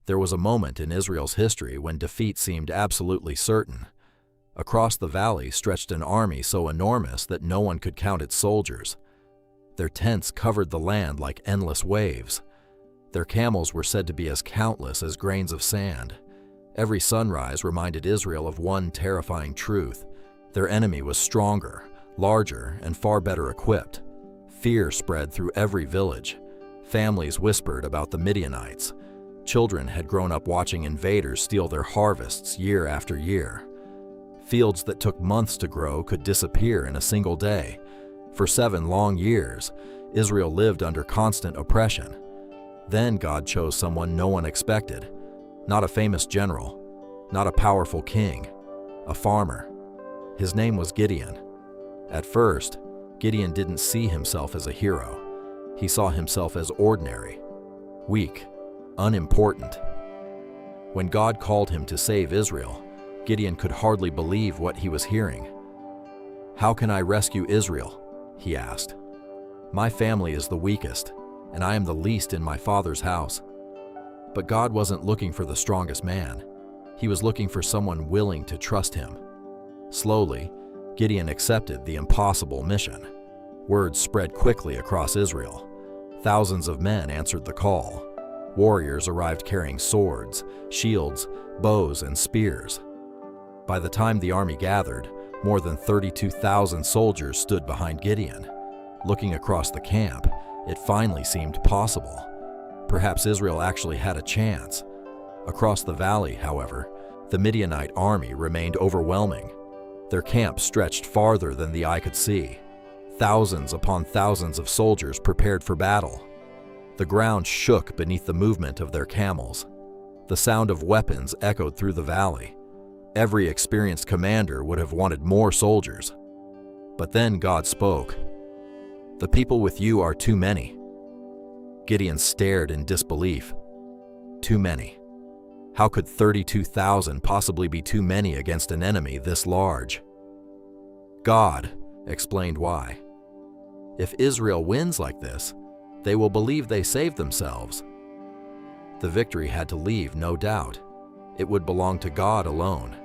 There was a moment in Israel's history when defeat seemed absolutely certain. Across the valley stretched an army so enormous that no one could count its soldiers. Their tents covered the land like endless waves. Their camels were said to be as countless as grains of sand. Every sunrise reminded Israel of one terrifying truth: their enemy was stronger, larger, and far better equipped. Fear spread through every village. Families whispered about the Midianites. Children had grown up watching invaders steal their harvests year after year. Fields that took months to grow could disappear in a single day. For 7 long years, Israel lived under constant oppression. Then God chose someone no one expected. Not a famous general, not a powerful king, a farmer. His name was Gideon. At first, Gideon didn't see himself as a hero. He saw himself as ordinary, weak, unimportant. When God called him to save Israel, Gideon could hardly believe what he was hearing. "How can I rescue Israel?" he asked. "My family is the weakest, and I am the least in my father's house." But God wasn't looking for the strongest man. He was looking for someone willing to trust him. Slowly, Gideon accepted the impossible mission. Word spread quickly across Israel. Thousands of men answered the call. Warriors arrived carrying swords, shields, bows, and spears. By the time the army gathered, more than 32,000 soldiers stood behind Gideon. Looking across the camp, it finally seemed possible. Perhaps Israel actually had a chance. Across the valley, however, the Midianite army remained overwhelming. Their camp stretched farther than the eye could see. Thousands upon thousands of soldiers prepared for battle. The ground shook beneath the movement of their camels. The sound of weapons echoed through the valley. Every experienced commander would have wanted more soldiers. But then God spoke. "The people with you are too many." Gideon stared in disbelief. Too many. How could 32,000 possibly be too many against an enemy this large? God explained why. If Israel wins like this, they will believe they saved themselves. The victory had to leave, no doubt. It would belong to God alone.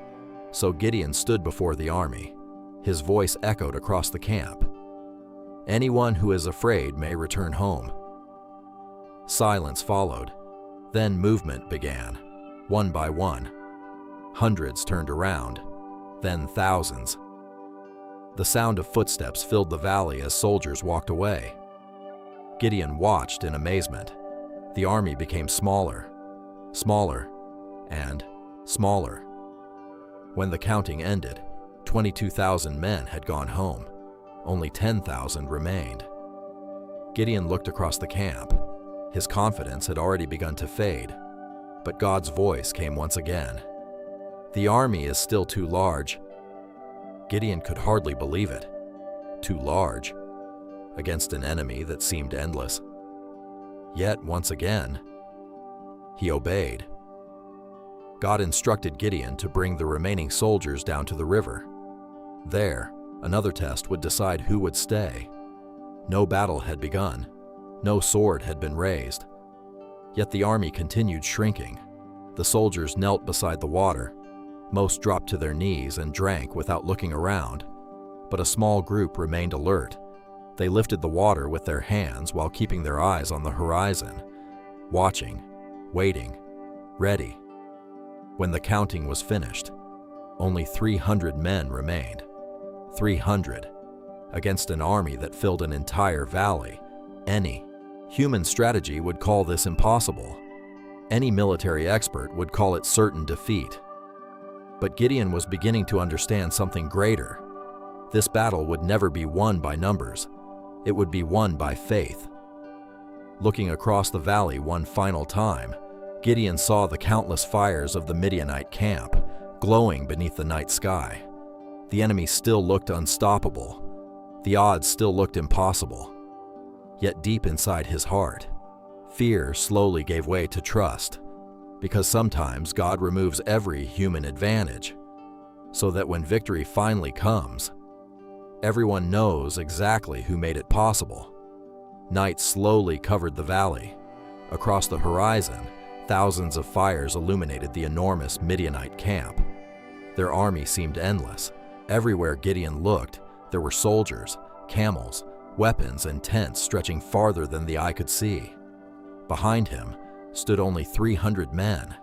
So Gideon stood before the army. His voice echoed across the camp. "Anyone who is afraid may return home." Silence followed. Then movement began, one by one. Hundreds turned around, then thousands. The sound of footsteps filled the valley as soldiers walked away. Gideon watched in amazement. The army became smaller, smaller, and smaller. When the counting ended, 22,000 men had gone home. Only 10,000 remained. Gideon looked across the camp. His confidence had already begun to fade, but God's voice came once again. "The army is still too large." Gideon could hardly believe it. Too large, against an enemy that seemed endless. Yet, once again, he obeyed. God instructed Gideon to bring the remaining soldiers down to the river. There, another test would decide who would stay. No battle had begun. No sword had been raised. Yet the army continued shrinking. The soldiers knelt beside the water. Most dropped to their knees and drank without looking around. But a small group remained alert. They lifted the water with their hands while keeping their eyes on the horizon, watching, waiting, ready. When the counting was finished, only 300 men remained. 300, against an army that filled an entire valley. Any human strategy would call this impossible. Any military expert would call it certain defeat. But Gideon was beginning to understand something greater. This battle would never be won by numbers. It would be won by faith. Looking across the valley one final time, Gideon saw the countless fires of the Midianite camp, glowing beneath the night sky. The enemy still looked unstoppable. The odds still looked impossible. Yet deep inside his heart, fear slowly gave way to trust, because sometimes God removes every human advantage, so that when victory finally comes, everyone knows exactly who made it possible. Night slowly covered the valley. Across the horizon, Thousands of fires illuminated the enormous Midianite camp. Their army seemed endless. Everywhere Gideon looked, there were soldiers, camels, weapons, and tents stretching farther than the eye could see. Behind him stood only 300 men,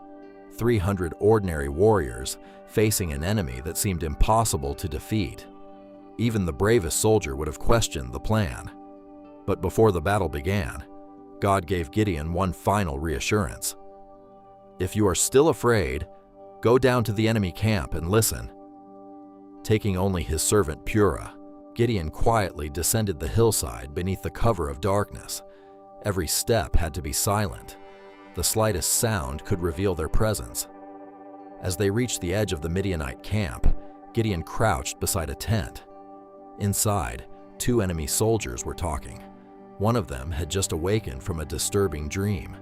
300 ordinary warriors facing an enemy that seemed impossible to defeat. Even the bravest soldier would have questioned the plan. But before the battle began, God gave Gideon one final reassurance. "If you are still afraid, go down to the enemy camp and listen." Taking only his servant Purah, Gideon quietly descended the hillside beneath the cover of darkness. Every step had to be silent. The slightest sound could reveal their presence. As they reached the edge of the Midianite camp, Gideon crouched beside a tent. Inside, 2 enemy soldiers were talking. One of them had just awakened from a disturbing dream.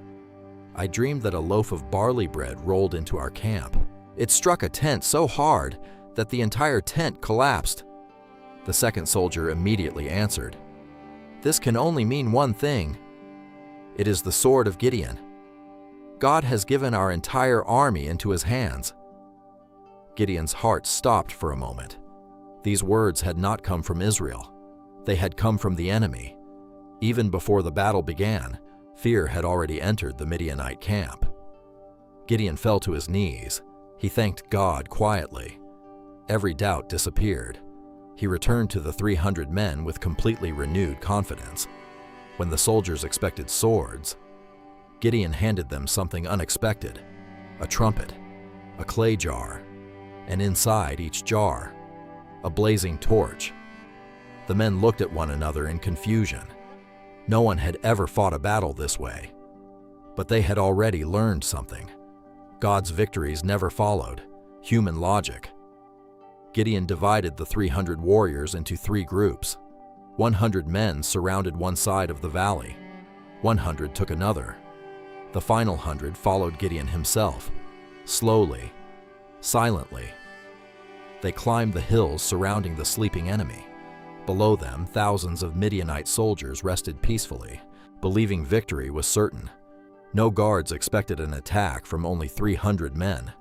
"I dreamed that a loaf of barley bread rolled into our camp. It struck a tent so hard that the entire tent collapsed." The second soldier immediately answered, "This can only mean one thing. It is the sword of Gideon. God has given our entire army into his hands." Gideon's heart stopped for a moment. These words had not come from Israel. They had come from the enemy. Even before the battle began, fear had already entered the Midianite camp. Gideon fell to his knees. He thanked God quietly. Every doubt disappeared. He returned to the 300 men with completely renewed confidence. When the soldiers expected swords, Gideon handed them something unexpected: a trumpet, a clay jar, and inside each jar, a blazing torch. The men looked at one another in confusion. No one had ever fought a battle this way. But they had already learned something. God's victories never followed human logic. Gideon divided the 300 warriors into 3 groups. 100 men surrounded one side of the valley. 100 took another. The final 100 followed Gideon himself, slowly, silently. They climbed the hills surrounding the sleeping enemy. Below them, thousands of Midianite soldiers rested peacefully, believing victory was certain. No guards expected an attack from only 300 men.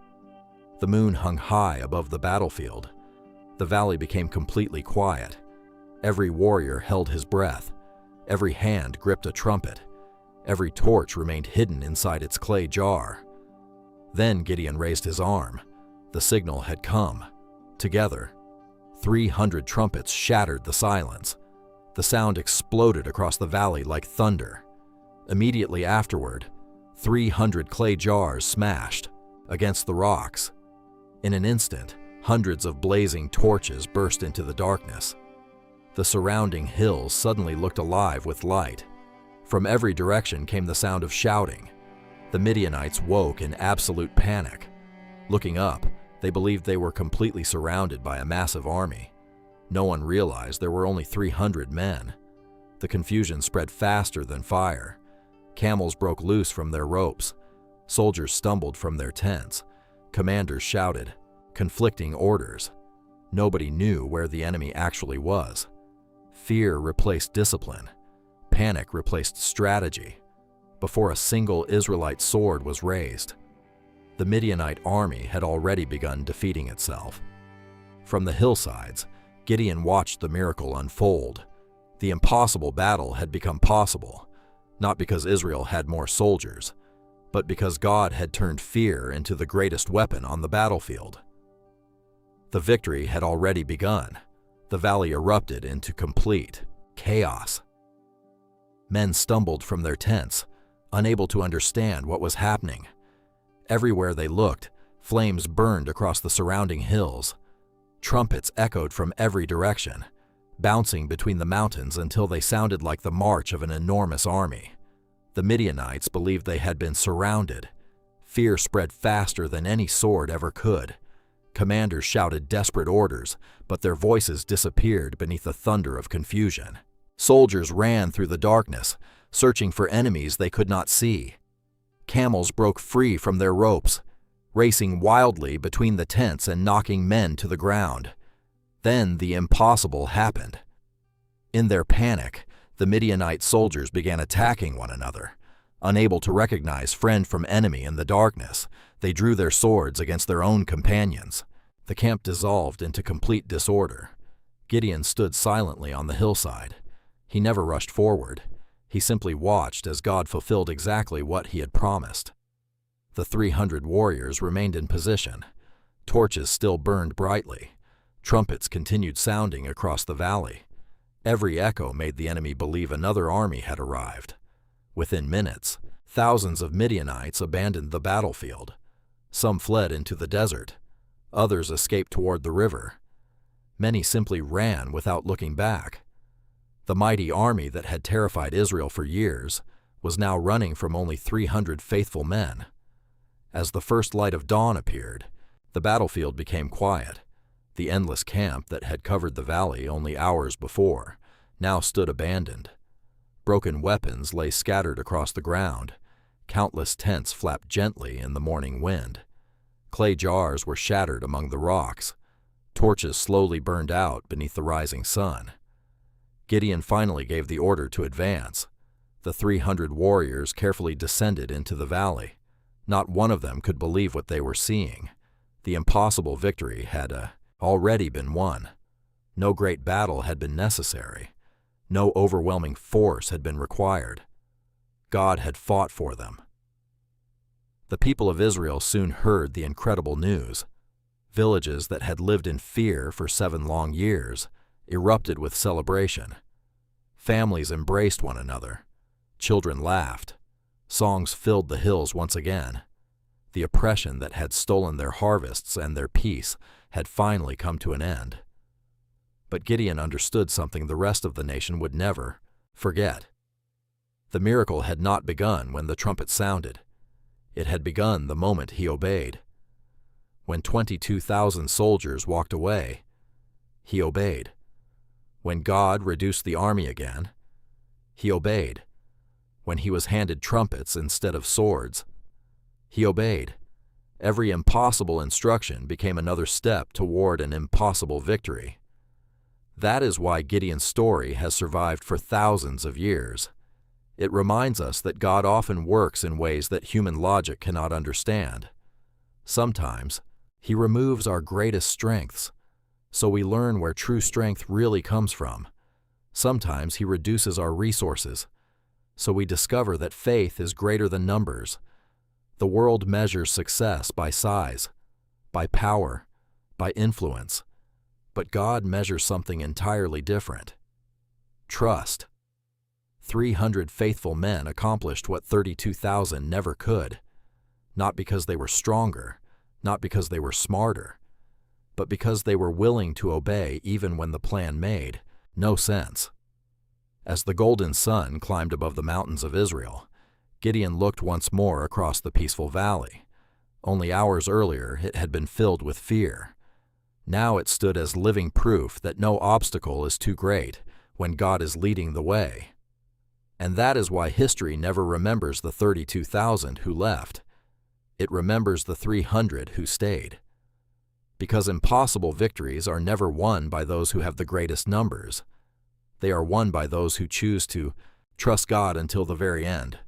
The moon hung high above the battlefield. The valley became completely quiet. Every warrior held his breath. Every hand gripped a trumpet. Every torch remained hidden inside its clay jar. Then Gideon raised his arm. The signal had come. Together, 300 trumpets shattered the silence. The sound exploded across the valley like thunder. Immediately afterward, 300 clay jars smashed against the rocks. In an instant, hundreds of blazing torches burst into the darkness. The surrounding hills suddenly looked alive with light. From every direction came the sound of shouting. The Midianites woke in absolute panic. Looking up, they believed they were completely surrounded by a massive army. No one realized there were only 300 men. The confusion spread faster than fire. Camels broke loose from their ropes. Soldiers stumbled from their tents. Commanders shouted conflicting orders. Nobody knew where the enemy actually was. Fear replaced discipline. Panic replaced strategy. Before a single Israelite sword was raised, the Midianite army had already begun defeating itself. From the hillsides, Gideon watched the miracle unfold. The impossible battle had become possible, not because Israel had more soldiers, but because God had turned fear into the greatest weapon on the battlefield. The victory had already begun. The valley erupted into complete chaos. Men stumbled from their tents, unable to understand what was happening. Everywhere they looked, flames burned across the surrounding hills. Trumpets echoed from every direction, bouncing between the mountains until they sounded like the march of an enormous army. The Midianites believed they had been surrounded. Fear spread faster than any sword ever could. Commanders shouted desperate orders, but their voices disappeared beneath the thunder of confusion. Soldiers ran through the darkness, searching for enemies they could not see. Camels broke free from their ropes, racing wildly between the tents and knocking men to the ground. Then the impossible happened. In their panic, the Midianite soldiers began attacking one another. Unable to recognize friend from enemy in the darkness, they drew their swords against their own companions. The camp dissolved into complete disorder. Gideon stood silently on the hillside. He never rushed forward. He simply watched as God fulfilled exactly what he had promised. The 300 warriors remained in position. Torches still burned brightly. Trumpets continued sounding across the valley. Every echo made the enemy believe another army had arrived. Within minutes, thousands of Midianites abandoned the battlefield. Some fled into the desert. Others escaped toward the river. Many simply ran without looking back. The mighty army that had terrified Israel for years was now running from only 300 faithful men. As the first light of dawn appeared, the battlefield became quiet. The endless camp that had covered the valley only hours before now stood abandoned. Broken weapons lay scattered across the ground. Countless tents flapped gently in the morning wind. Clay jars were shattered among the rocks. Torches slowly burned out beneath the rising sun. Gideon finally gave the order to advance. The 300 warriors carefully descended into the valley. Not one of them could believe what they were seeing. The impossible victory had already been won. No great battle had been necessary. No overwhelming force had been required. God had fought for them. The people of Israel soon heard the incredible news. Villages that had lived in fear for 7 long years erupted with celebration. Families embraced one another. Children laughed. Songs filled the hills once again. The oppression that had stolen their harvests and their peace had finally come to an end. But Gideon understood something the rest of the nation would never forget. The miracle had not begun when the trumpet sounded. It had begun the moment he obeyed. When 22,000 soldiers walked away, he obeyed. When God reduced the army again, he obeyed. When he was handed trumpets instead of swords, he obeyed. Every impossible instruction became another step toward an impossible victory. That is why Gideon's story has survived for thousands of years. It reminds us that God often works in ways that human logic cannot understand. Sometimes, he removes our greatest strengths, so we learn where true strength really comes from. Sometimes he reduces our resources, so we discover that faith is greater than numbers. The world measures success by size, by power, by influence, but God measures something entirely different. Trust. 300 faithful men accomplished what 32,000 never could, not because they were stronger, not because they were smarter, but because they were willing to obey even when the plan made no sense. As the golden sun climbed above the mountains of Israel, Gideon looked once more across the peaceful valley. Only hours earlier it had been filled with fear. Now it stood as living proof that no obstacle is too great when God is leading the way. And that is why history never remembers the 32,000 who left. It remembers the 300 who stayed. Because impossible victories are never won by those who have the greatest numbers. They are won by those who choose to trust God until the very end.